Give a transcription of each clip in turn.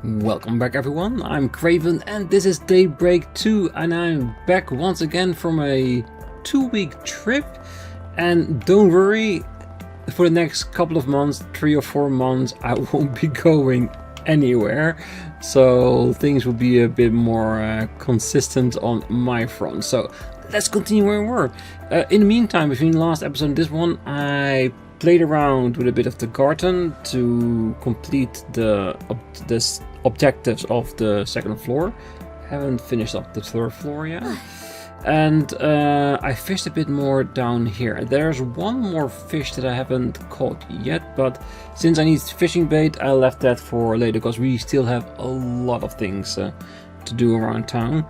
Welcome back everyone, I'm Craven and this is Daybreak 2 and I'm back once again from a 2-week trip. And don't worry, for the next couple of months, 3 or 4 months, I won't be going anywhere. So things will be a bit more consistent on my front. So let's continue where we were. In the meantime, between the last episode and this one, I played around with a bit of the garden to complete the objectives of the second floor. Haven't finished up the third floor yet. And I fished a bit more down here. There's one more fish that I haven't caught yet, but since I need fishing bait, I left that for later because we still have a lot of things to do around town.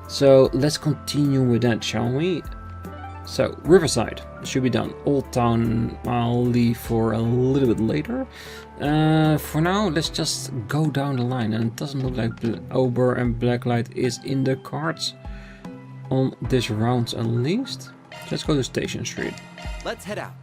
So let's continue with that, shall we? So, Riverside should be done. Old Town I'll leave for a little bit later. For now, let's just go down the line. And it doesn't look like Ober and Blacklight is in the cards on this round at least. Let's go to Station Street. Let's head out.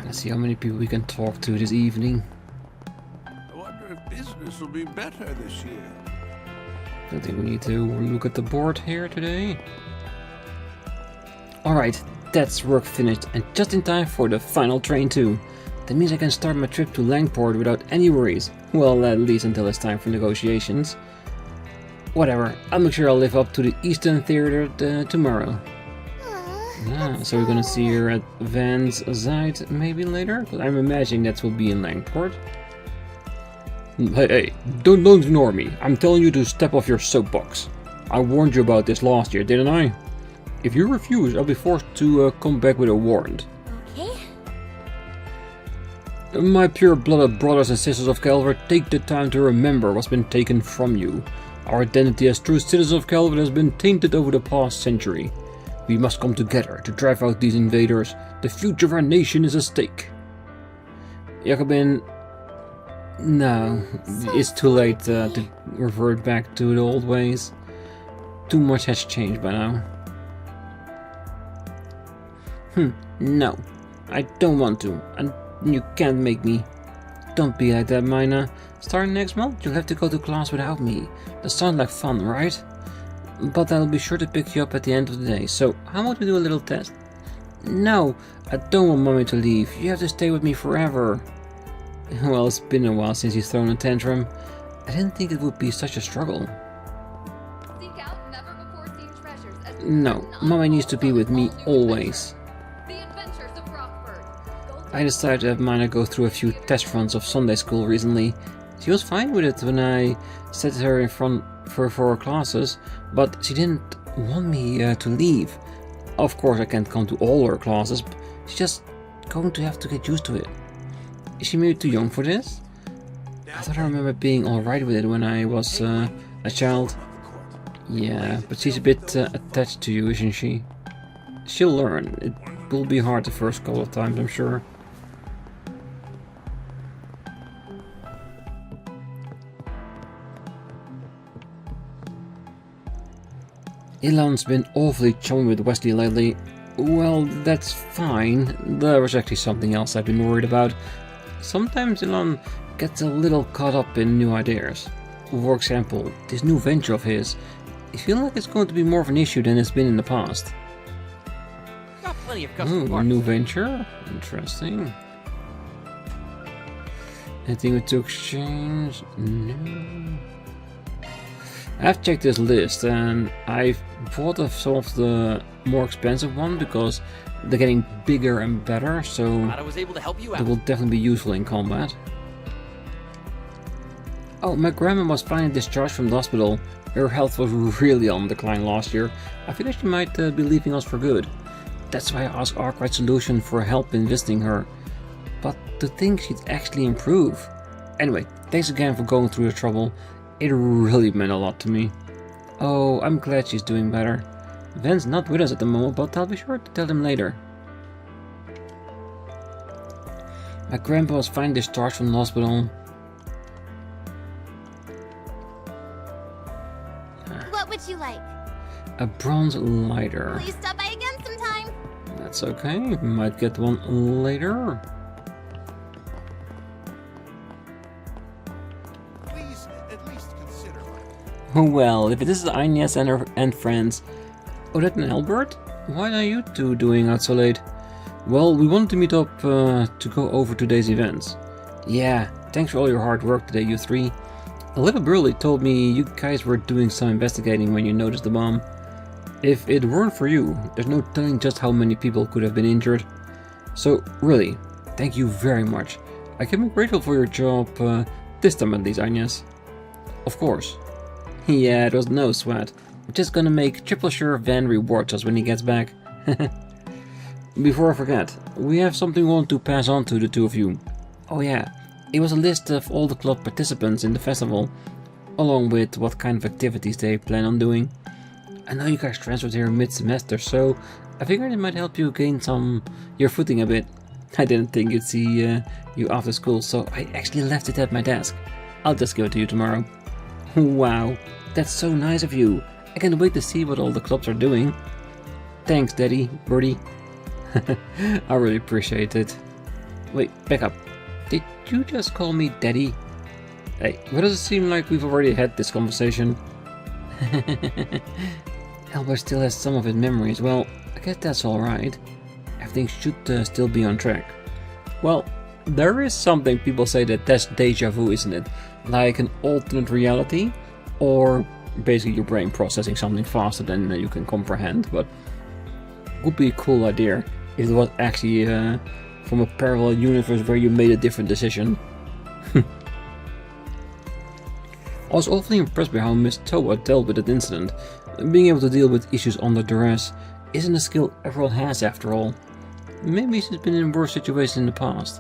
Let's see how many people we can talk to this evening. Business will be better this year. I think we need to look at the board here today. Alright, that's work finished and just in time for the final train too. That means I can start my trip to Langport without any worries. Well, at least until it's time for negotiations. Whatever, I'll make sure I'll live up to the Eastern Theater tomorrow. Yeah, so we're gonna see her at Van's Zide maybe later? Because I'm imagining that will be in Langport. Hey, don't ignore me. I'm telling you to step off your soapbox. I warned you about this last year, didn't I? If you refuse, I'll be forced to come back with a warrant. Okay. My pure-blooded brothers and sisters of Calvard, take the time to remember what's been taken from you. Our identity as true citizens of Calvard has been tainted over the past century. We must come together to drive out these invaders. The future of our nation is at stake. Jacobin... No, it's too late to revert back to the old ways. Too much has changed by now. No, I don't want to, and you can't make me. Don't be like that, Mina. Starting next month, you'll have to go to class without me. That sounds like fun, right? But I'll be sure to pick you up at the end of the day, so how about we do a little test? No, I don't want Mommy to leave. You have to stay with me forever. Well, it's been a while since you've thrown a tantrum. I didn't think it would be such a struggle. Seek out never-before-seen treasures as No, Mommy needs to be with me always. The Adventures of Rockford. I decided to have Mina go through a few test runs of Sunday school recently. She was fine with it when I set her in front for her classes, but she didn't want me to leave. Of course, I can't come to all her classes, but she's just going to have to get used to it. Is she maybe too young for this? I thought I remember being alright with it when I was a child. Yeah, but she's a bit attached to you, isn't she? She'll learn. It will be hard the first couple of times, I'm sure. Ilan's been awfully chummy with Wesley lately. Well, that's fine. There was actually something else I've been worried about. Sometimes Ilan gets a little caught up in new ideas. For example, this new venture of his. I feel like it's going to be more of an issue than it's been in the past. Got plenty of custom A parts. new venture? Interesting. Anything to exchange? No. I've checked this list and I've bought some of the more expensive one because they're getting bigger and better, so Glad I was able to help you they out. will definitely be useful in combat. Oh, my grandma was finally discharged from the hospital. Her health was really on decline last year. I figured she might be leaving us for good. That's why I asked Arkride Solutions for help in visiting her. But to think she'd actually improve. Anyway, thanks again for going through the trouble. It really meant a lot to me. Oh, I'm glad she's doing better. Van's not with us at the moment, but I'll be sure to tell him later. My grandpa was finally discharged from the hospital. What would you like? A bronze lighter. Please stop by again. That's okay, might get one later. Please, at least consider my... Well, if it is Agnès and friends... Odette and Albert? What are you two doing out so late? Well, we wanted to meet up to go over today's events. Yeah, thanks for all your hard work today, you three. A little Burley told me you guys were doing some investigating when you noticed the bomb. If it weren't for you, there's no telling just how many people could have been injured. So, really, thank you very much. I can be grateful for your job, this time at least, Agnès. Of course. Yeah, it was no sweat. I'm just gonna make triple sure Van rewards us when he gets back. Before I forget, we have something we want to pass on to the two of you. Oh yeah, it was a list of all the club participants in the festival, along with what kind of activities they plan on doing. I know you guys transferred here mid-semester, so I figured it might help you gain your footing a bit. I didn't think you'd see you after school, so I actually left it at my desk. I'll just give it to you tomorrow. Wow, that's so nice of you. I can't wait to see what all the clubs are doing. Thanks, Daddy, Birdie. I really appreciate it. Wait, back up. Did you just call me Daddy? Hey, why does it seem like we've already had this conversation? Albert still has some of his memories. Well, I guess that's alright. Everything should still be on track. Well, there is something people say that's deja vu, isn't it? Like an alternate reality? Or basically your brain processing something faster than you can comprehend, but would be a cool idea if it was actually from a parallel universe where you made a different decision. I was awfully impressed by how Miss Toa dealt with that incident. Being able to deal with issues under duress isn't a skill everyone has after all. Maybe she's been in worse situations in the past.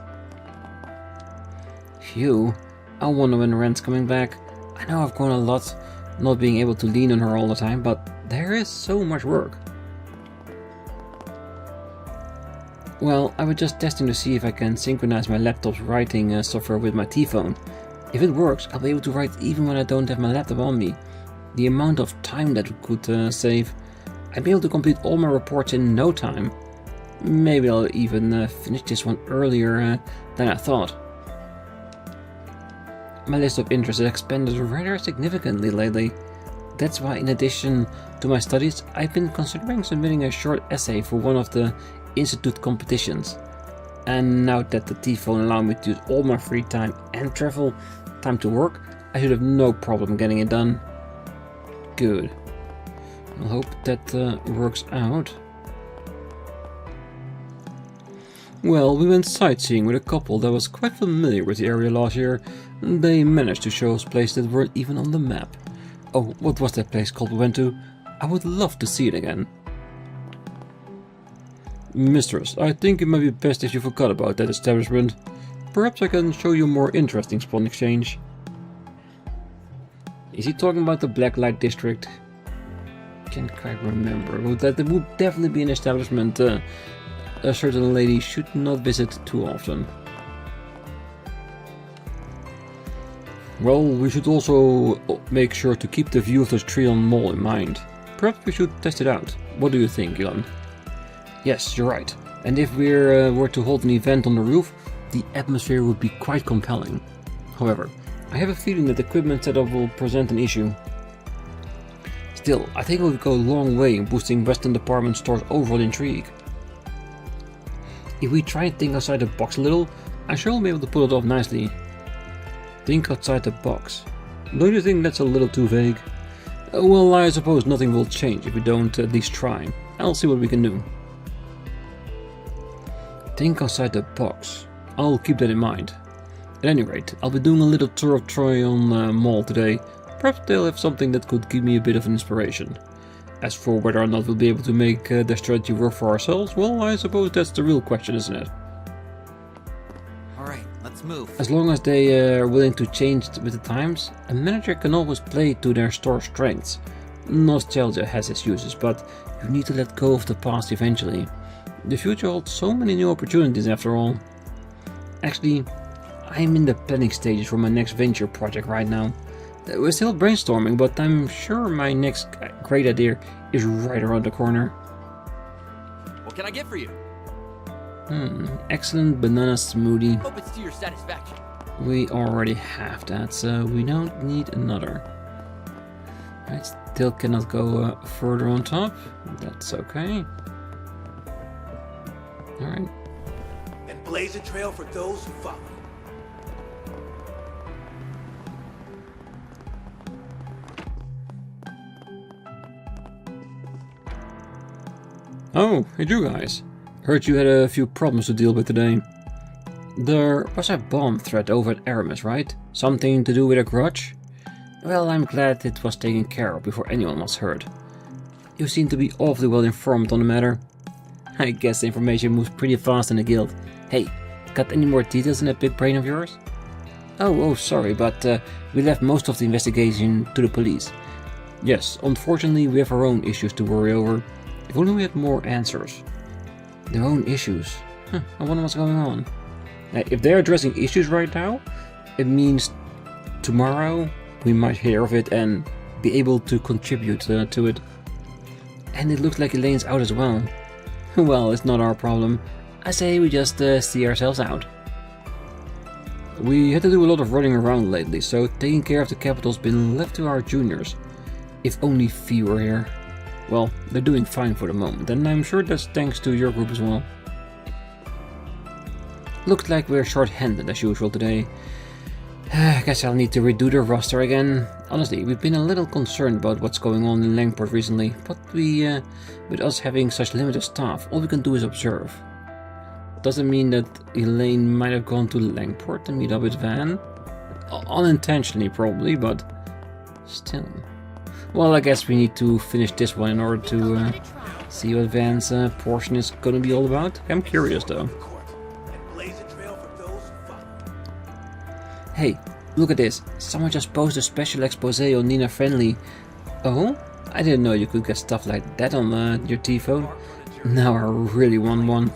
Phew, I wonder when Rent's coming back. I know I've grown a lot, not being able to lean on her all the time, but there is so much work. Well, I was just testing to see if I can synchronize my laptop's writing software with my T-phone. If it works, I'll be able to write even when I don't have my laptop on me. The amount of time that could save. I'd be able to complete all my reports in no time. Maybe I'll even finish this one earlier than I thought. My list of interests has expanded rather significantly lately. That's why, in addition to my studies, I've been considering submitting a short essay for one of the Institute competitions. And now that the T-phone allows me to use all my free time and travel time to work, I should have no problem getting it done. Good. I hope that works out. Well, we went sightseeing with a couple that was quite familiar with the area last year. They managed to show us places that weren't even on the map. Oh, what was that place called we went to? I would love to see it again. Mistress, I think it might be best if you forgot about that establishment. Perhaps I can show you a more interesting spot in exchange. Is he talking about the Black Light District? Can't quite remember. Well, that would definitely be an establishment a certain lady should not visit too often. Well, we should also make sure to keep the view of the Trion Mall in mind. Perhaps we should test it out. What do you think, Ilan? Yes, you're right. And if we were to hold an event on the roof, the atmosphere would be quite compelling. However, I have a feeling that the equipment setup will present an issue. Still, I think it would go a long way in boosting Western department stores' overall intrigue. If we try and think outside the box a little, I'm sure we'll be able to pull it off nicely. Think outside the box. Don't you think that's a little too vague? Well, I suppose nothing will change if we don't at least try. I'll see what we can do. Think outside the box. I'll keep that in mind. At any rate, I'll be doing a little tour of Trion Mall today. Perhaps they'll have something that could give me a bit of an inspiration. As for whether or not we'll be able to make the strategy work for ourselves, well, I suppose that's the real question, isn't it? Alright, let's move. As long as they are willing to change with the times, a manager can always play to their store's strengths. Nostalgia has its uses, but you need to let go of the past eventually. The future holds so many new opportunities after all. Actually, I'm in the planning stages for my next venture project right now. We're still brainstorming, but I'm sure my next great idea is right around the corner. What can I get for you? Excellent banana smoothie. Hope it's to your satisfaction. We already have that, so we don't need another. I still cannot go further on top. That's okay. Alright. And blaze a trail for those who follow. Oh, hey you guys. Heard you had a few problems to deal with today. There was a bomb threat over at Aramis, right? Something to do with a grudge? Well, I'm glad it was taken care of before anyone was hurt. You seem to be awfully well informed on the matter. I guess the information moves pretty fast in the guild. Hey, got any more details in that big brain of yours? Oh, sorry, but we left most of the investigation to the police. Yes, unfortunately we have our own issues to worry over. If only we had more answers. Their own issues? I wonder what's going on. If they're addressing issues right now, it means tomorrow we might hear of it and be able to contribute to it. And it looks like Elaine's out as well. Well, it's not our problem. I say we just see ourselves out. We had to do a lot of running around lately, so taking care of the capital's been left to our juniors. If only Fee were here. Well, they're doing fine for the moment, and I'm sure that's thanks to your group as well. Looks like we're short-handed as usual today. I guess I'll need to redo the roster again. Honestly, we've been a little concerned about what's going on in Langport recently, but with us having such limited staff, all we can do is observe. Doesn't mean that Elaine might have gone to Langport to meet up with Van. Unintentionally probably, but still. Well, I guess we need to finish this one in order to see what Van's portion is going to be all about. I'm curious though. Hey, look at this. Someone just posted a special expose on Nina Friendly. Oh? I didn't know you could get stuff like that on your T-phone. Now I really want one.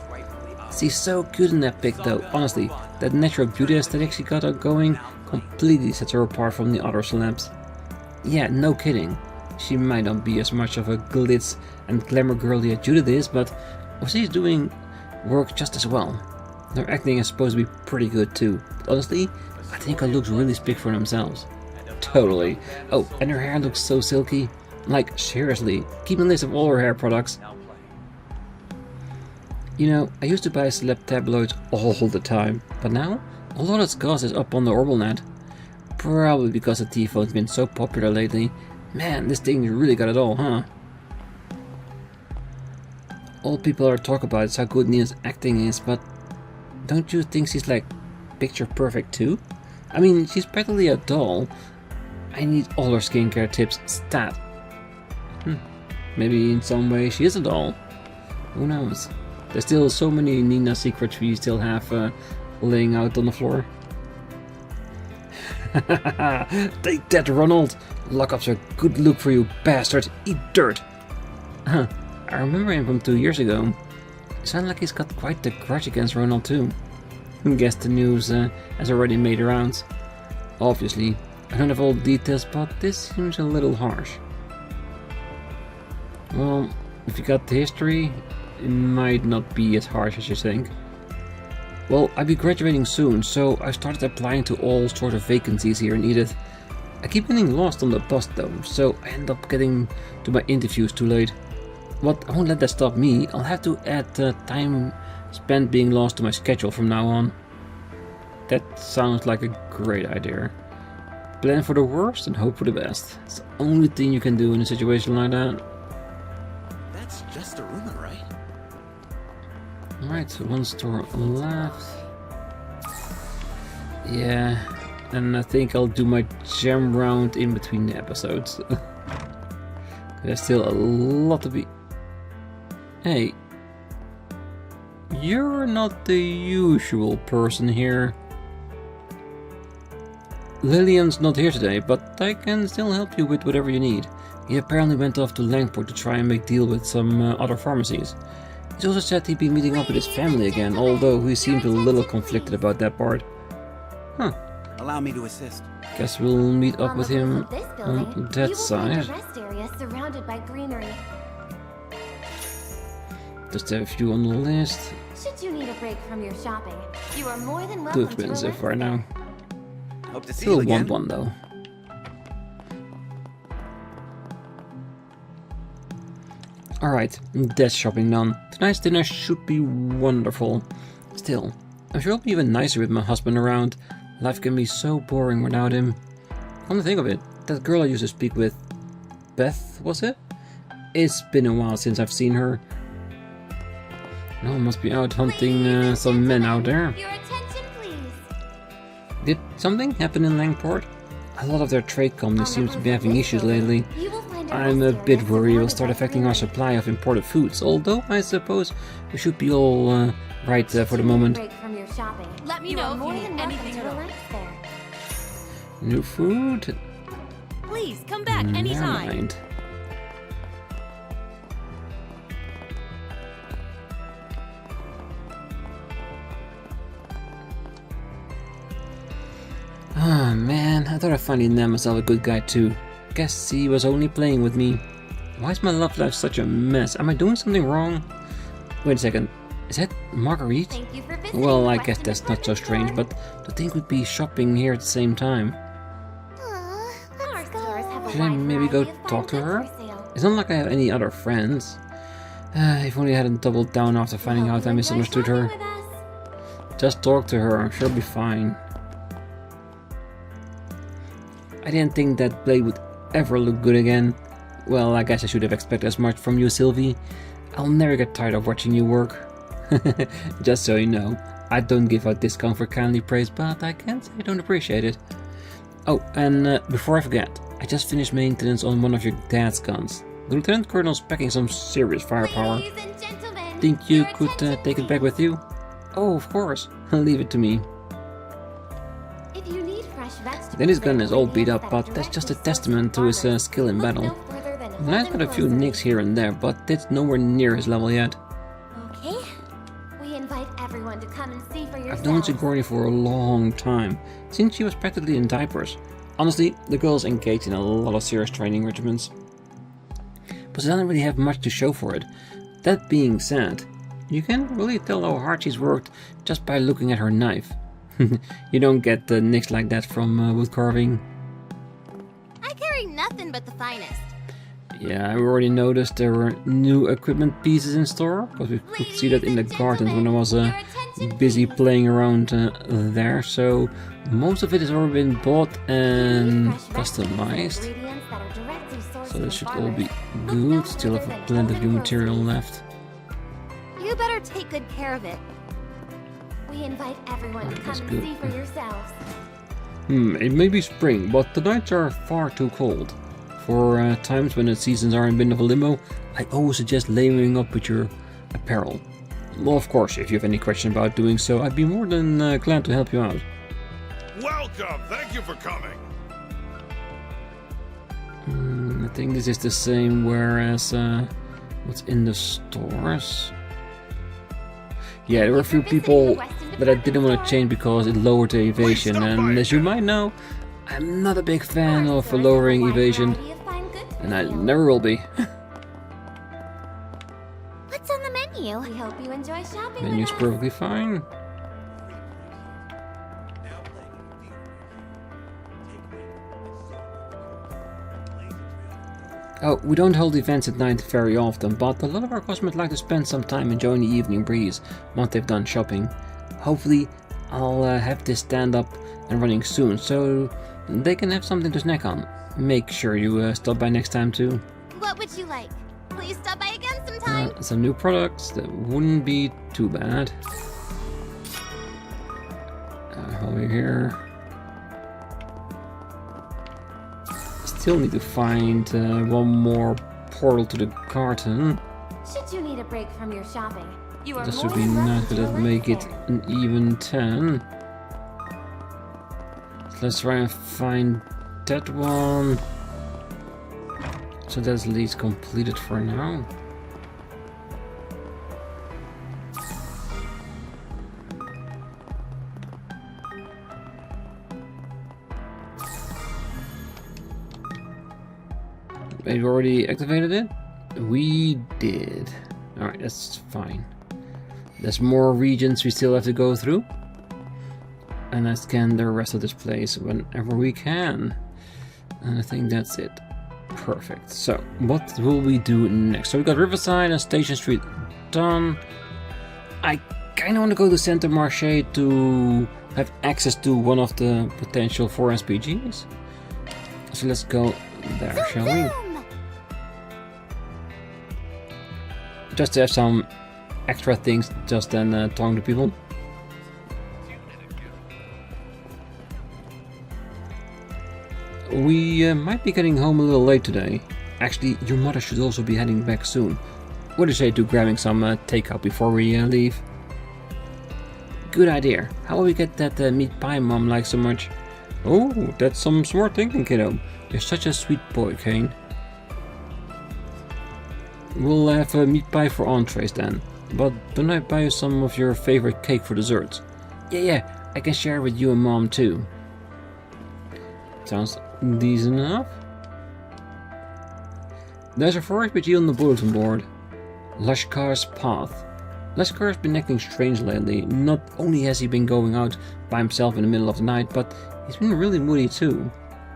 She's so cute in that pic though. Honestly, that natural beauty aesthetic she got going completely sets her apart from the other celebs. Yeah, no kidding. She might not be as much of a glitz and glamour girly as Judith is, but what she's doing works just as well. Their acting is supposed to be pretty good too. But honestly, I think her looks really speak for themselves. Totally. Oh, and her hair looks so silky. Like, seriously, keep a list of all her hair products. You know, I used to buy celeb tabloids all the time, but now a lot of its goss is up on the Orbalnet. Probably because the T-phone's been so popular lately. Man, this thing really got it all, huh? All people are talking about is how good Nina's acting is, but don't you think she's like picture perfect too? I mean, she's practically a doll. I need all her skincare tips stat. Maybe in some way she is a doll. Who knows? There's still so many Nina secrets we still have laying out on the floor. Take that, Ronald! Lockup's a good look for you, bastard! Eat dirt! I remember him from 2 years ago. Sounds like he's got quite the grudge against Ronald too. Guess the news has already made the rounds. Obviously, I don't have all the details, but this seems a little harsh. Well, if you got the history, it might not be as harsh as you think. Well, I'll be graduating soon, so I started applying to all sorts of vacancies here in Edith. I keep getting lost on the bus though, so I end up getting to my interviews too late. But I won't let that stop me. I'll have to add time spent being lost to my schedule from now on. That sounds like a great idea. Plan for the worst and hope for the best. It's the only thing you can do in a situation like that. That's just a rumor, right? Alright, so one store left. Yeah, and I think I'll do my gem round in between the episodes. There's still a lot to be... Hey. You're not the usual person here. Lillian's not here today, but I can still help you with whatever you need. He apparently went off to Langport to try and make deal with some other pharmacies. He's also said he'd be meeting up with his family again, although he seemed a little conflicted about that part. Huh. Allow me to assist. Guess we'll meet up with him of this on building, that side. you will find a rest area surrounded by greenery. Just a few on the list. Should you need a break from your shopping, you are more than Too welcome expensive to right now. Hope to see Still you want again. one though. Alright, that's shopping done. Tonight's dinner should be wonderful. Still, I'm sure it'll be even nicer with my husband around. Life can be so boring without him. Come to think of it, that girl I used to speak with, Beth, was it? It's been a while since I've seen her. No one must be out hunting some men out there. Your attention, please. Did something happen in Langport? A lot of their trade companies seem to be having issues lately. You will find I'm a bit worried it will start affecting our supply of imported foods, although I suppose we should be all right for the moment. Break from your shopping. Let me You know are if more you than need welcome anything to at all. relax there. New food? Please come back Never anytime. mind. Ah man, I thought I'd finally named myself a good guy too. Guess he was only playing with me. Why is my love life such a mess? Am I doing something wrong? Wait a second, is that Marguerite? Thank you for visiting Well, the I Weston guess that's not so Department strange, Store. but to think we'd be shopping here at the same time. Our stores have a Should I wide maybe go variety of talk to fine her? goods for sale. It's not like I have any other friends. If only I hadn't doubled down after finding Hope out you I enjoy misunderstood shopping her. with us. Just talk to her, I'm sure it'll be fine. I didn't think that blade would ever look good again. Well, I guess I should have expected as much from you, Sylvie. I'll never get tired of watching you work. Just so you know, I don't give out discount for kindly praise, but I can't say I don't appreciate it. Oh, and before I forget, I just finished maintenance on one of your dad's guns. The Lieutenant Colonel's packing some serious firepower. Ladies and gentlemen, Think you your could attention, take it back please. with you? Oh, of course. Leave it to me. If you need fresh vegetables Then his gun and is all beat ingredients up, that are but that's just a directly sourced testament to from his farmers, skill in look battle. no further than And I've got a few Holden nicks here and there, but it's nowhere near his level yet. Grocery. Okay. We invite everyone to come and see for yourselves. I've known Sigourney for a long time, since she was practically in diapers. Honestly, the girl's engaged in a lot of serious training regimens. But she doesn't really have much to show for it. That being said, you can really tell how hard she's worked just by looking at her knife. You don't get nicks like that from wood carving. I carry nothing but the finest. Yeah, I already noticed there were new equipment pieces in store, because we could see that in the gardens when I was busy playing around there, so most of it has already been bought and customized. So this should all be good. Still have a plenty of new material left. You better take good care of it. We invite everyone to That's come good. and see for yourselves. It may be spring, but the nights are far too cold. For times when the seasons are in a bit of a limbo, I always suggest layering up with your apparel. Well, of course, if you have any question about doing so, I'd be more than glad to help you out. Welcome! Thank you for coming! I think this is the same whereas what's in the stores. Yeah, there were a few people that I didn't want to change because it lowered the evasion, and as you might know, I'm not a big fan of lowering evasion, and I never will be. What's on the menu? We hope you enjoy shopping Menu's with us. perfectly fine. Now playing in theaters. Take away and Oh, we don't hold events at night very often, but a lot of our customers like to spend some time enjoying the evening breeze once they've done shopping. Hopefully, I'll have this stand up and running soon, so they can have something to snack on. Make sure you stop by next time too. What would you like? Please stop by again sometime. Some new products, that wouldn't be too bad. Over here. Still need to find one more portal to the garden. Should you need a break from your shopping, you are This more would be than welcome nice, to but let's relax make it there. an even 10. Let's try and find that one. So that's at least completed for now. We've already activated it? We did. Alright, that's fine. There's more regions we still have to go through. And I scan the rest of this place whenever we can. And I think that's it. Perfect. So, what will we do next? So we got Riverside and Station Street done. I kind of want to go to Center Marché to have access to one of the potential 4 SPGs. So let's go there, shall we? Just to have some extra things just then talking to people. We might be getting home a little late today. Actually, your mother should also be heading back soon. What do you say to grabbing some takeout before we leave? Good idea. How will we get that meat pie Mom likes so much? Oh, that's some smart thinking, kiddo. You're such a sweet boy, Kane. We'll have a meat pie for entrees then. But don't I buy you some of your favorite cake for dessert? Yeah, I can share with you and Mom too. Sounds decent enough. There's a 4 RPG on the bulletin board. Lashkar's Path. Lashkar has been acting strange lately. Not only has he been going out by himself in the middle of the night, but he's been really moody too.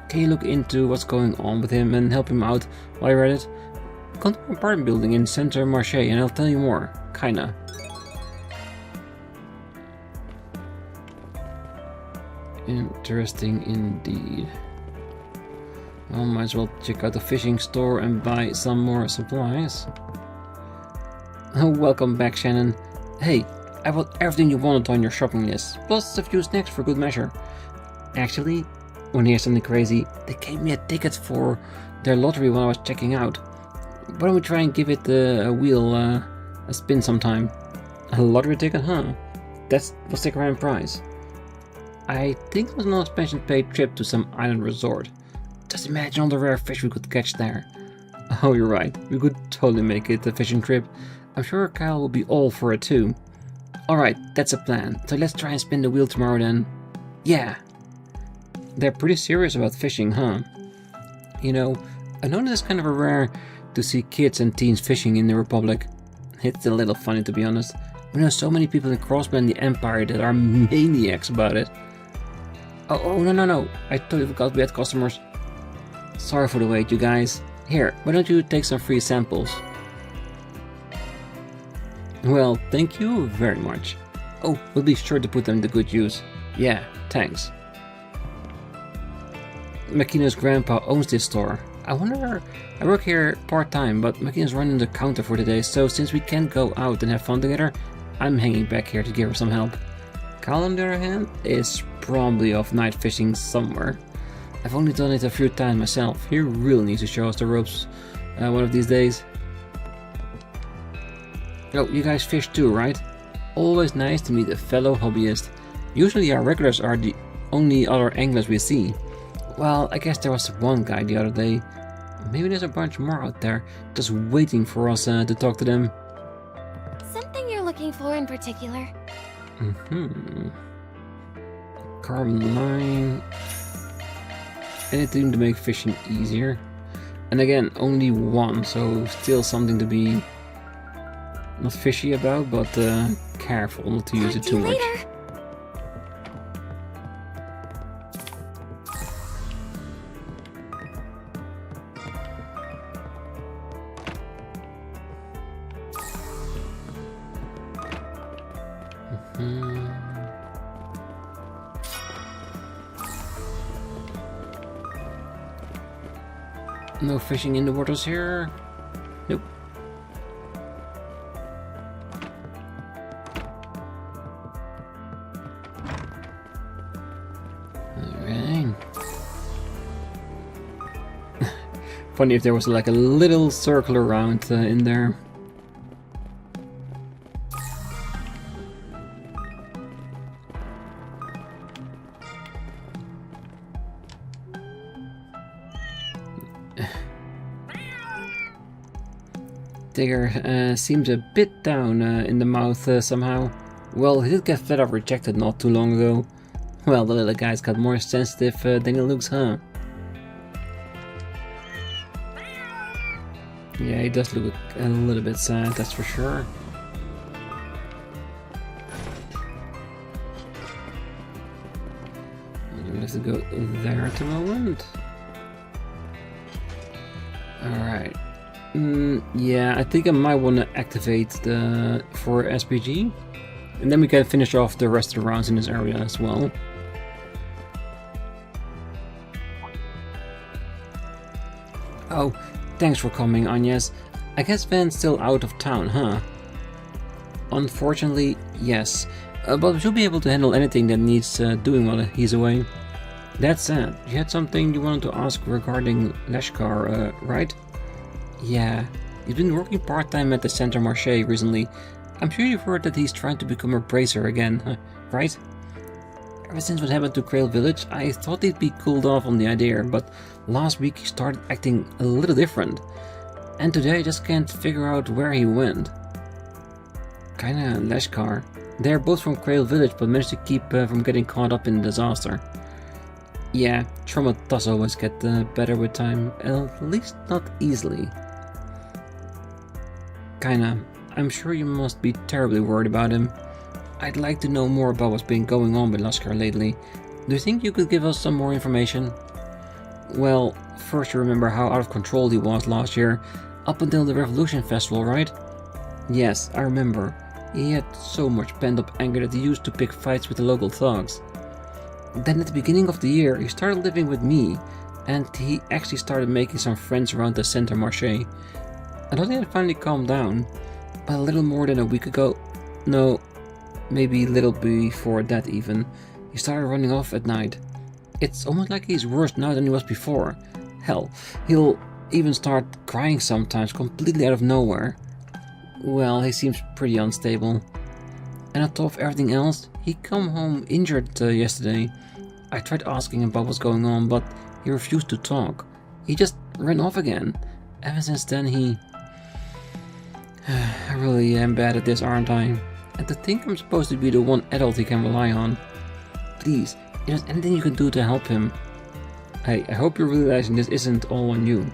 Can you look into what's going on with him and help him out while you're at it? Come to my apartment building in Center Marché and I'll tell you more. Kinda. Interesting indeed. Well, might as well check out the fishing store and buy some more supplies. Oh, welcome back, Shannon. Hey, I bought everything you wanted on your shopping list, plus a few snacks for good measure. Actually, wanna hear something crazy? They gave me a ticket for their lottery when I was checking out. Why don't we try and give it a spin sometime? A lottery ticket, huh? What's the grand prize? I think it was an expansion-paid trip to some island resort. Just imagine all the rare fish we could catch there. Oh, you're right. We could totally make it a fishing trip. I'm sure Kyle will be all for it too. Alright, that's a plan. So let's try and spin the wheel tomorrow then. Yeah. They're pretty serious about fishing, huh? You know, I know it's kind of a rare to see kids and teens fishing in the Republic. It's a little funny, to be honest. We know so many people in Crossband and the Empire that are maniacs about it. Oh, no. I totally forgot we had customers. Sorry for the wait, you guys. Here, why don't you take some free samples? Well, thank you very much. Oh, we'll be sure to put them to good use. Yeah, thanks. Makina's grandpa owns this store. I work here part-time, but Makina's running the counter for today, so since we can't go out and have fun together, I'm hanging back here to give her some help. Kyle, on the other hand, is probably off night fishing somewhere. I've only done it a few times myself. He really needs to show us the ropes one of these days. Oh, you guys fish too, right? Always nice to meet a fellow hobbyist. Usually our regulars are the only other anglers we see. Well, I guess there was one guy the other day. Maybe there's a bunch more out there, just waiting for us to talk to them. Something you're looking for in particular? Carbon line. Anything to make fishing easier. And again, only one, so still something to be not fishy about, but careful not to use it too much. No fishing in the waters here. Nope. Alright. Funny if there was like a little circle around in there. Digger seems a bit down in the mouth somehow. Well, he did get flat out rejected not too long ago. Well, the little guy's got more sensitive than he looks, huh? Yeah, he does look a little bit sad, that's for sure. We have to go there at the moment. Alright. Yeah, I think I might want to activate the for SPG. And then we can finish off the rest of the rounds in this area as well. Oh, thanks for coming, Agnès. I guess Van's still out of town, huh? Unfortunately, yes. But we should be able to handle anything that needs doing while he's away. That said, you had something you wanted to ask regarding Lashkar, right? Yeah, he's been working part-time at the Center Marché recently. I'm sure you've heard that he's trying to become a bracer again, right? Ever since what happened to Crail Village, I thought he'd be cooled off on the idea, but last week he started acting a little different. And today I just can't figure out where he went. Kinda Lashkar. They're both from Crail Village, but managed to keep from getting caught up in the disaster. Yeah, trauma does always get better with time, at least not easily. Kinda. I'm sure you must be terribly worried about him. I'd like to know more about what's been going on with Lashkar lately. Do you think you could give us some more information? Well, first you remember how out of control he was last year, up until the Revolution Festival, right? Yes, I remember. He had so much pent-up anger that he used to pick fights with the local thugs. Then at the beginning of the year, he started living with me, and he actually started making some friends around the Center Marché. I thought he had finally calmed down, but a little more than a week ago, no, maybe a little before that even, he started running off at night. It's almost like he's worse now than he was before. Hell, he'll even start crying sometimes, completely out of nowhere. Well, he seems pretty unstable. And on top of everything else, he come home injured yesterday. I tried asking him about what's going on, but he refused to talk. He just ran off again. Ever since then he... I really am bad at this, aren't I? And to think I'm supposed to be the one adult he can rely on. Please, if there's anything you can do to help him. Hey, I hope you're realizing this isn't all on you.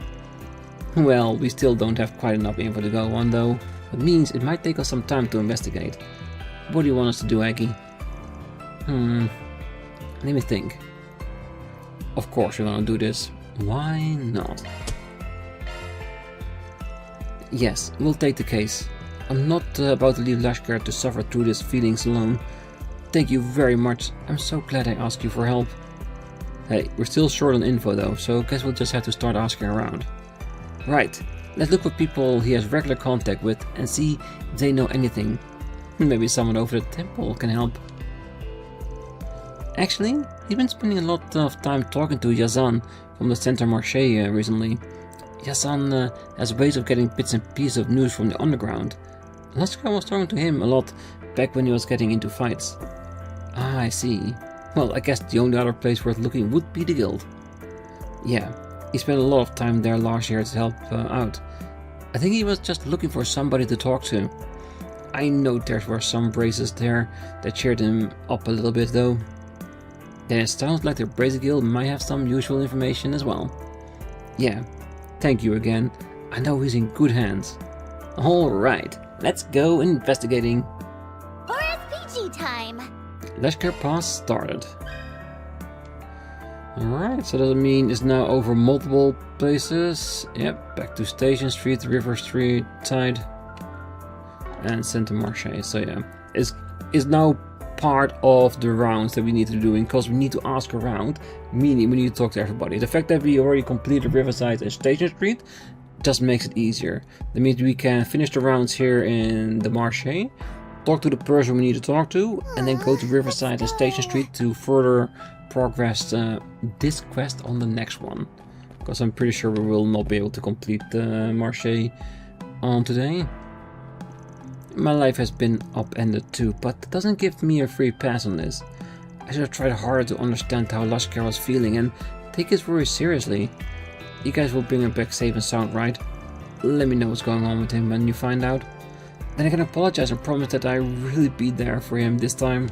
Well, we still don't have quite enough info to go on though. It means it might take us some time to investigate. What do you want us to do, Aggie? Let me think. Of course we're gonna do this. Why not? Yes, we'll take the case. I'm not about to leave Lashkar to suffer through these feelings alone. Thank you very much. I'm so glad I asked you for help. Hey, we're still short on info though, so guess we'll just have to start asking around. Right, let's look for people he has regular contact with and see if they know anything. Maybe someone over the temple can help. Actually, he's been spending a lot of time talking to Yazan from the Center Marché recently. Yazan has ways of getting bits and pieces of news from the underground. Lashkar was talking to him a lot back when he was getting into fights. Ah, I see. Well, I guess the only other place worth looking would be the guild. Yeah, he spent a lot of time there last year to help out. I think he was just looking for somebody to talk to. I know there were some braces there that cheered him up a little bit though. Then it sounds like the Bracer Guild might have some useful information as well. Yeah, thank you again. I know he's in good hands. Alright, let's go investigating. For SPG time! Lashkar Pass started. Alright, so does it mean it's now over multiple places? Yep, back to Station Street, River Street, Tide, and Center Marché. So yeah, it's now part of the rounds that we need to do because we need to ask around, meaning we need to talk to everybody. The fact that we already completed Riverside and Station Street just makes it easier. That means we can finish the rounds here in the Marché, talk to the person we need to talk to, and then go to Riverside and Station Street to further progress this quest on the next one. Because I'm pretty sure we will not be able to complete the Marché on today. My life has been upended too, but that doesn't give me a free pass on this. I should have tried harder to understand how Lashkar was feeling and take his worries seriously. You guys will bring him back safe and sound, right? Let me know what's going on with him when you find out. Then I can apologize and promise that I'll really be there for him this time.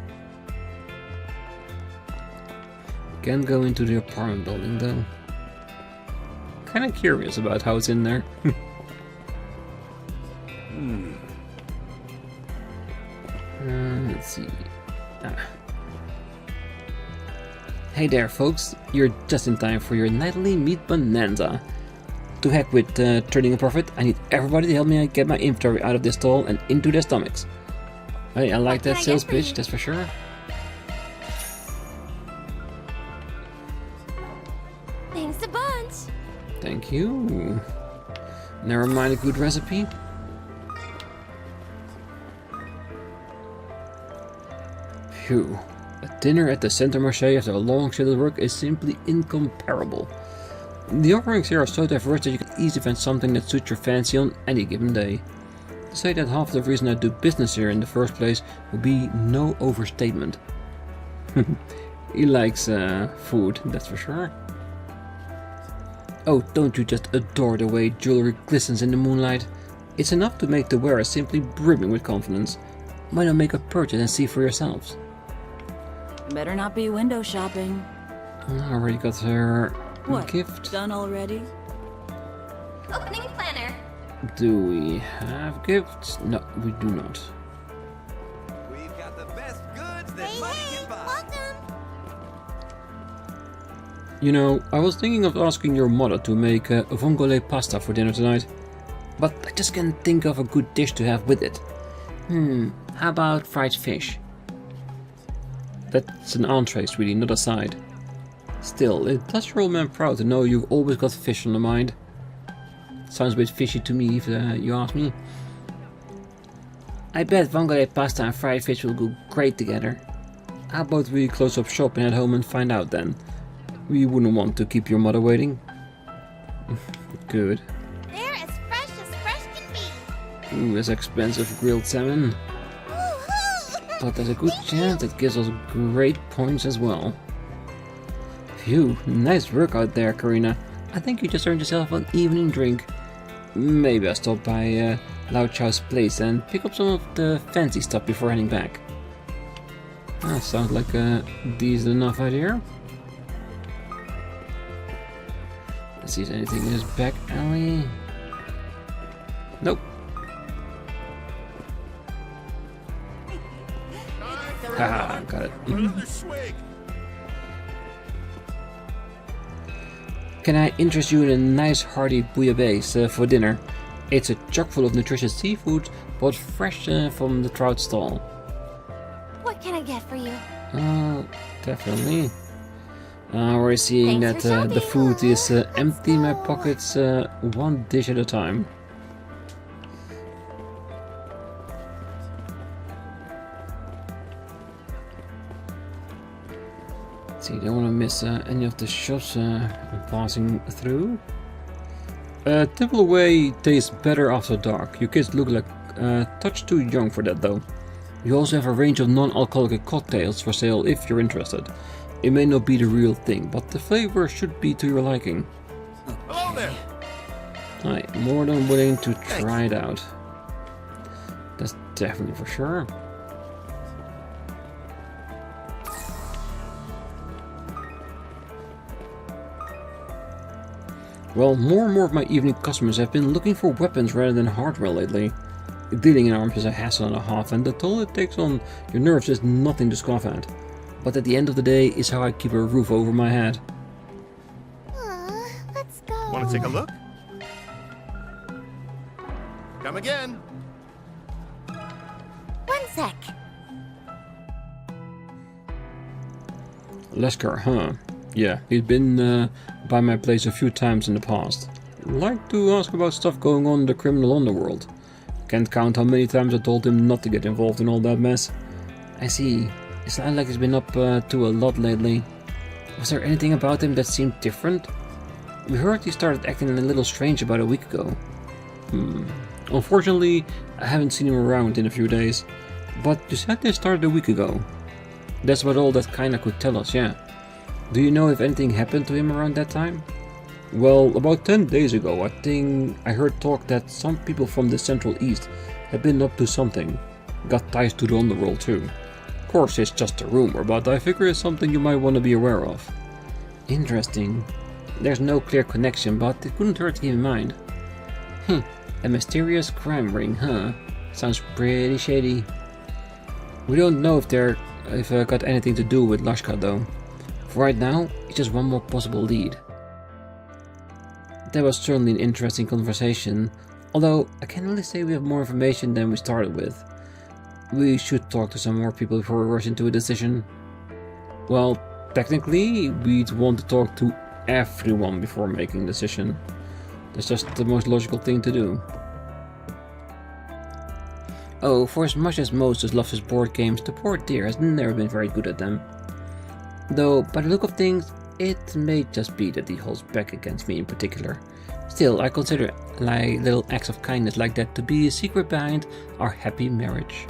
Can't go into the apartment building though. Kinda curious about how it's in there. Let's see. Ah. Hey there, folks. You're just in time for your nightly meat bonanza. To heck with turning a profit, I need everybody to help me get my inventory out of this stall and into their stomachs. Hey, I like that sales pitch, that's for sure. Thanks a bunch. Thank you. Never mind a good recipe. Phew. A dinner at the Center Marché after a long shift at work is simply incomparable. The offerings here are so diverse that you can easily find something that suits your fancy on any given day. To say that half the reason I do business here in the first place would be no overstatement. He likes food, that's for sure. Oh, don't you just adore the way jewelry glistens in the moonlight? It's enough to make the wearer simply brimming with confidence. Why not make a purchase and see for yourselves? Better not be window shopping. I already got her What? gift. Done already? Opening planner. Do we have gifts? No, we do not. We've got the best goods that Hey, money hey, can buy. welcome. You know, I was thinking of asking your mother to make vongole pasta for dinner tonight, but I just can't think of a good dish to have with it. How about fried fish? That's an entree, sweetie, not a side. Still, it does your old man proud to know you've always got fish on the mind. Sounds a bit fishy to me, if you ask me. I bet vongole pasta and fried fish will go great together. How about we close up shop and head home and find out then? We wouldn't want to keep your mother waiting. Good. They're as fresh can be. Ooh, that's expensive grilled salmon. Woohoo! But there's a good chance it gives us great points as well. Phew, nice work out there, Karina. I think you just earned yourself an evening drink. Maybe I'll stop by Lao Chow's place and pick up some of the fancy stuff before heading back. That sounds like a decent enough idea. Let's see if anything in this back alley. Nope. Haha, got it. Another swig. Can I interest you in a nice hearty bouillabaisse for dinner? It's a chock full of nutritious seafood, but fresh from the trout stall. What can I get for you? Definitely. We're seeing Thanks that for the shopping. food is Let's empty my go. pockets one dish at a time. See, don't want to miss any of the shops I'm passing through. Temple Away tastes better after dark. You kids look like a touch too young for that though. You also have a range of non-alcoholic cocktails for sale if you're interested. It may not be the real thing, but the flavor should be to your liking. Hello there. I'm more than willing to try it out. That's definitely for sure. Well, more and more of my evening customers have been looking for weapons rather than hardware lately. Dealing in arms is a hassle and a half, and the toll it takes on your nerves is nothing to scoff at. But at the end of the day, is how I keep a roof over my head. Let's go. Want to take a look? Come again. One sec. Lashkar, huh? Yeah, he's been by my place a few times in the past. Like to ask about stuff going on in the criminal underworld. Can't count how many times I told him not to get involved in all that mess. I see. It sounds like he's been up to a lot lately. Was there anything about him that seemed different? We heard he started acting a little strange about a week ago. Unfortunately, I haven't seen him around in a few days. But you said they started a week ago. That's about all that kinda could tell us, yeah. Do you know if anything happened to him around that time? Well, about 10 days ago, I think I heard talk that some people from the Central East had been up to something. Got ties to the underworld too. Of course, it's just a rumor, but I figure it's something you might want to be aware of. Interesting. There's no clear connection, but it couldn't hurt to keep in mind. A mysterious crime ring, huh? Sounds pretty shady. We don't know if they're got anything to do with Lashkar though. For right now, it's just one more possible lead. That was certainly an interesting conversation, although I can't really say we have more information than we started with. We should talk to some more people before we rush into a decision. Well, technically, we'd want to talk to everyone before making a decision. That's just the most logical thing to do. Oh, for as much as Moses loves his board games, the poor dear has never been very good at them. Though, by the look of things, it may just be that he holds back against me in particular. Still, I consider like little acts of kindness like that to be a secret behind our happy marriage.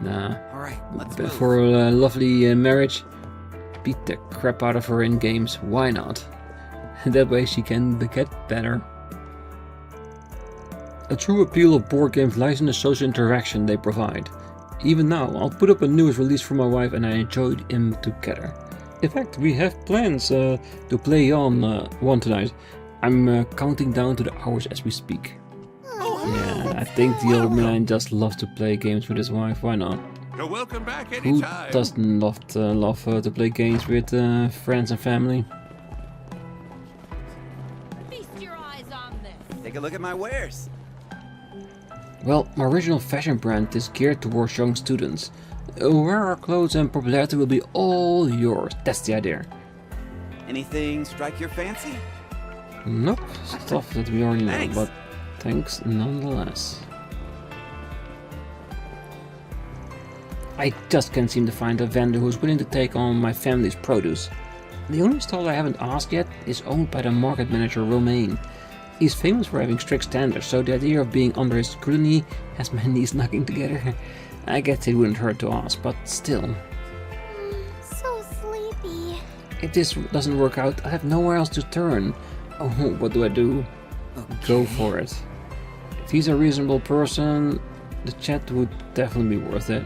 Nah, Alright, let's move. for a lovely marriage, beat the crap out of her in games, why not? That way she can get better. A true appeal of board games lies in the social interaction they provide. Even now, I'll put up a newest release for my wife and I enjoyed them together. In fact, we have plans to play on one tonight. I'm counting down to the hours as we speak. Yeah, I think the old man just loves to play games with his wife, why not? You're welcome back Who anytime. doesn't love to play games with friends and family? Feast your eyes on this. Take a look at my wares. Well, my original fashion brand is geared towards young students. Where our clothes and popularity will be all yours, that's the idea. Anything strike your fancy? Nope, stuff that we already know, Thanks. but thanks nonetheless. I just can't seem to find a vendor who's willing to take on my family's produce. The only stall I haven't asked yet is owned by the market manager Romain. He's famous for having strict standards, so the idea of being under his scrutiny has my knees knocking together. I guess it wouldn't hurt to ask, but still. So sleepy. If this doesn't work out, I have nowhere else to turn. Oh, what do I do? Go for it. If he's a reasonable person, the chat would definitely be worth it.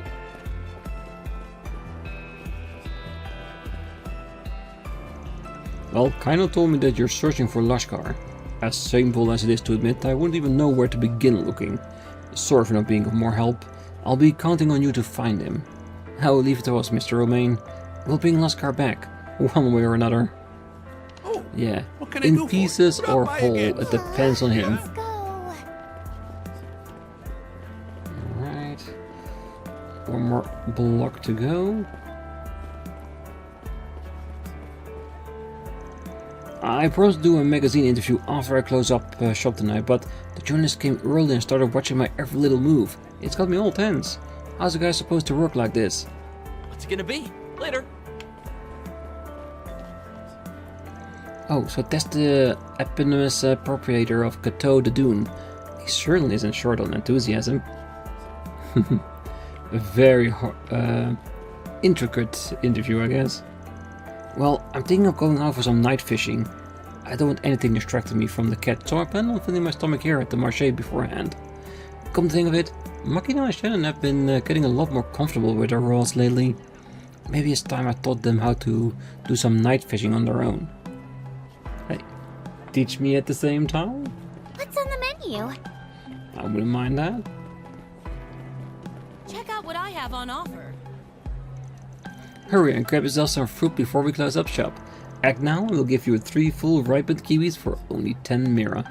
Well, Kaino told me that you're searching for Lashkar. As shameful as it is to admit, I wouldn't even know where to begin looking. Sorry for not being of more help. I'll be counting on you to find him. I'll leave it to us, Mr. Romain. We'll bring Lashkar back, one way or another. Oh, Yeah, what can I do in for you? pieces Drop or by whole, again. it depends on him. Let's go. Alright. One more block to go. I promised to do a magazine interview after I close up shop tonight, but the journalist came early and started watching my every little move. It's got me all tense. How's a guy supposed to work like this? What's it gonna be? Later. Oh, so that's the eponymous proprietor of Cateau de Dune. He certainly isn't short on enthusiasm. A very intricate interview, I guess. Well, I'm thinking of going out for some night fishing. I don't want anything distracting me from the cat, so I plan on filling my stomach here at the marché beforehand. Come to think of it, Makina and Shannon have been getting a lot more comfortable with their roles lately. Maybe it's time I taught them how to do some night fishing on their own. Hey, teach me at the same time? What's on the menu? I wouldn't mind that. Check out what I have on offer. Hurry and grab yourself some fruit before we close up shop. Act now and we'll give you 3 full ripened kiwis for only 10 mira.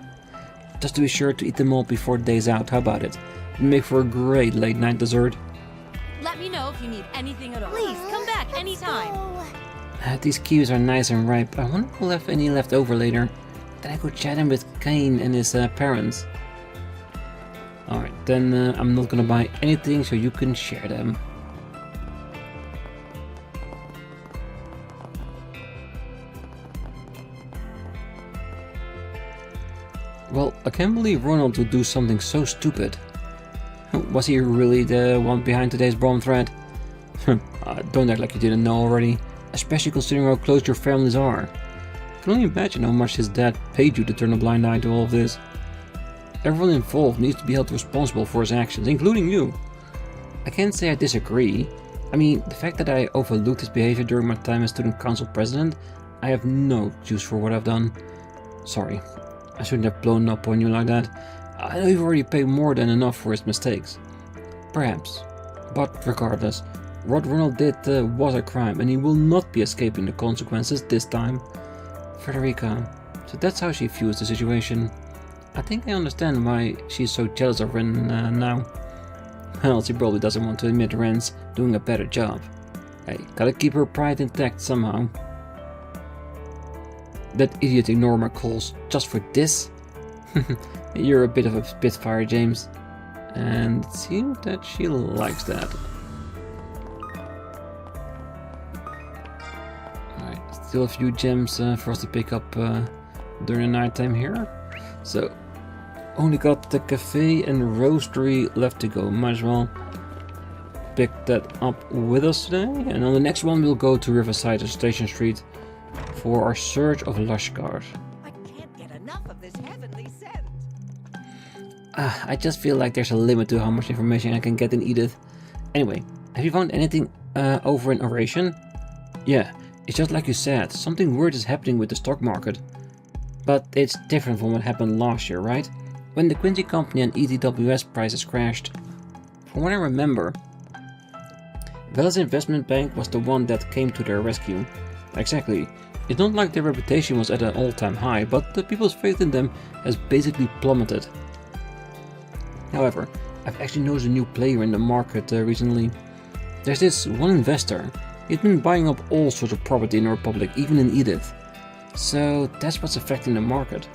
Just to be sure to eat them all before the day's out, how about it? It'll make for a great late night dessert. Let me know if you need anything at all. Please, come back anytime. These kiwis are nice and ripe. I wonder if we'll have any left over later. Then I could chat in with Kane and his parents. Alright, then I'm not gonna buy anything so you can share them. Well, I can't believe Ronald would do something so stupid. Was he really the one behind today's bomb threat? Don't act like you didn't know already, especially considering how close your families are. I can only imagine how much his dad paid you to turn a blind eye to all of this. Everyone involved needs to be held responsible for his actions, including you. I can't say I disagree. I mean, the fact that I overlooked his behavior during my time as student council president, I have no excuse for what I've done. Sorry. I shouldn't have blown up on you like that. I know you've already paid more than enough for his mistakes. Perhaps. But regardless, what Ronald did was a crime, and he will not be escaping the consequences this time. Frederica. So that's how she views the situation. I think I understand why she's so jealous of Ren now. Well, she probably doesn't want to admit Ren's doing a better job. Hey, gotta keep her pride intact somehow. That idiot ignored my calls just for this? You're a bit of a spitfire, James. And it seems that she likes that. Alright, still a few gems for us to pick up during the night time here. So, only got the cafe and roastery left to go. Might as well pick that up with us today. And on the next one we'll go to Riverside or Station Street for our search of Lashkar. I can't get enough of this heavenly scent. I just feel like there's a limit to how much information I can get in Edith. Anyway, have you found anything over in Oration? Yeah, it's just like you said, something weird is happening with the stock market. But it's different from what happened last year, right? When the Quincy Company and ETWS prices crashed. From what I remember, Vella's investment bank was the one that came to their rescue. Exactly. It's not like their reputation was at an all-time high, but the people's faith in them has basically plummeted. However, I've actually noticed a new player in the market recently. There's this one investor. He's been buying up all sorts of property in the Republic, even in Edith. So that's what's affecting the market.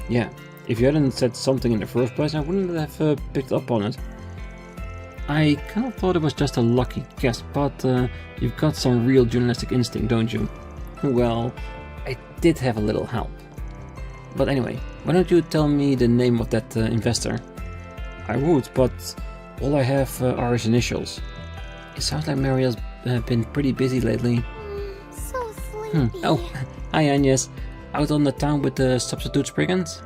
Yeah, if you hadn't said something in the first place, I wouldn't have picked up on it. I kind of thought it was just a lucky guess, but you've got some real journalistic instinct, don't you? Well, I did have a little help. But anyway, why don't you tell me the name of that investor? I would, but all I have are his initials. It sounds like Mariel's been pretty busy lately. So sleepy. Oh, hi Agnès. Out on the town with the substitute spriggans?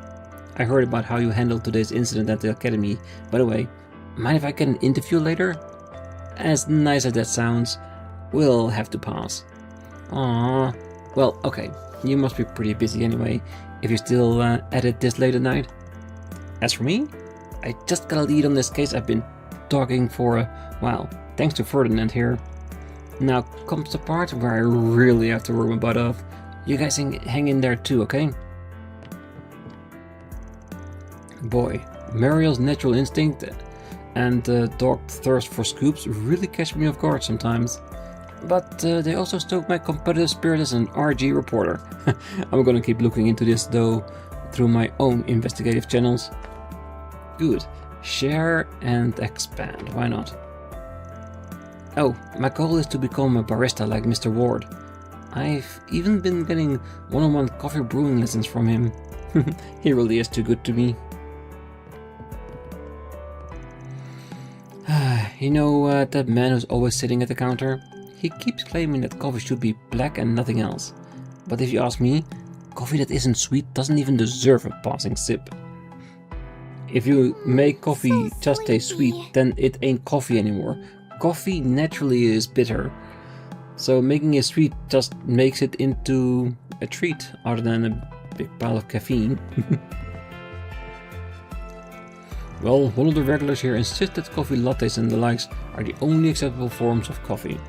I heard about how you handled today's incident at the academy. By the way, mind if I get an interview later? As nice as that sounds, we'll have to pass. Aww. Well, okay, you must be pretty busy anyway, if you're still at it this late at night. As for me, I just got a lead on this case I've been talking for a while, thanks to Ferdinand here. Now comes the part where I really have to work my butt off. You guys hang in there too, okay? Boy, Mariel's natural instinct and dog thirst for scoops really catch me off guard sometimes. But they also stoke my competitive spirit as an RG reporter. I'm gonna keep looking into this though through my own investigative channels. Good. Share and expand. Why not? Oh, my goal is to become a barista like Mr. Ward. I've even been getting one-on-one coffee brewing lessons from him. He really is too good to me. You know that man who's always sitting at the counter? He keeps claiming that coffee should be black and nothing else. But if you ask me, coffee that isn't sweet doesn't even deserve a passing sip. If you make coffee just taste sweet, then it ain't coffee anymore. Coffee naturally is bitter. So making it sweet just makes it into a treat other than a big pile of caffeine. Well, one of the regulars here insists that coffee lattes and the likes are the only acceptable forms of coffee.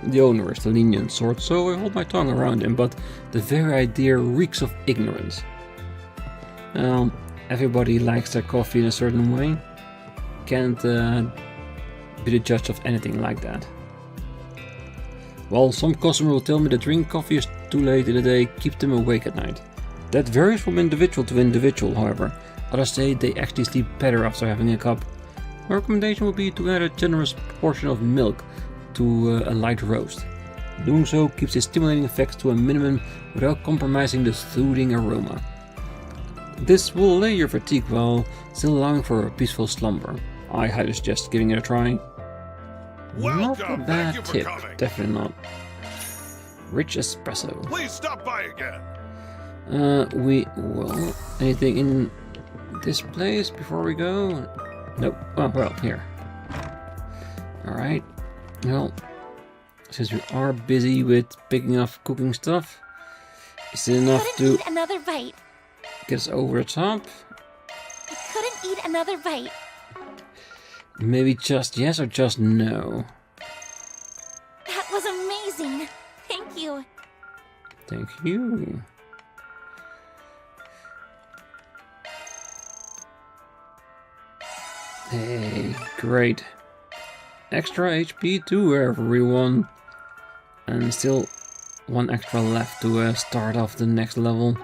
The owner is the lenient sort, so I hold my tongue around him, but the very idea reeks of ignorance. Well, everybody likes their coffee in a certain way. Can't be the judge of anything like that. Well, some customer will tell me that drinking coffee is too late in the day keeps them awake at night. That varies from individual to individual, however. Others say they actually sleep better after having a cup. My recommendation would be to add a generous portion of milk to a light roast. Doing so keeps the stimulating effects to a minimum without compromising the soothing aroma. This will allay your fatigue while still allowing for a peaceful slumber. I highly suggest giving it a try. Not a Welcome. Thank bad you for tip, coming. definitely not. Rich espresso. Please stop by again. Well, anything in this place before we go? Nope. Oh, well, here. Alright. Well, since we are busy with picking up cooking stuff, is it enough to Eat another bite. get us over the top? I couldn't eat another bite. Maybe just yes or just no? That was amazing. Thank you. Thank you. Hey, great. Extra HP to everyone. And still one extra left to start off the next level.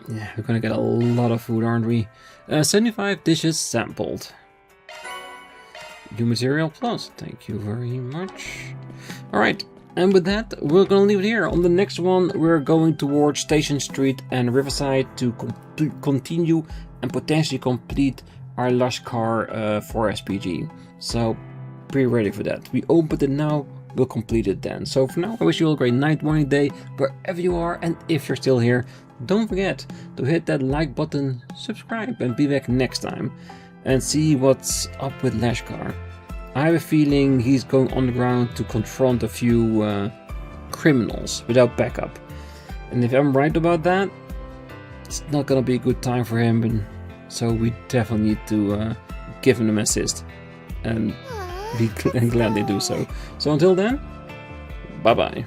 Yeah, we're gonna get a lot of food, aren't we? 75 dishes sampled. New material plus, thank you very much. Alright, and with that, we're gonna leave it here. On the next one, we're going towards Station Street and Riverside to continue and potentially complete our Lashkar 4 SPG. So, be ready for that. We opened it now, we'll complete it then. So for now, I wish you all a great night, morning, day, wherever you are, and if you're still here, don't forget to hit that like button, subscribe, and be back next time and see what's up with Lashkar. I have a feeling he's going underground to confront a few criminals without backup. And if I'm right about that, it's not gonna be a good time for him, and so we definitely need to give him an assist. And gladly do so. So until then, bye bye.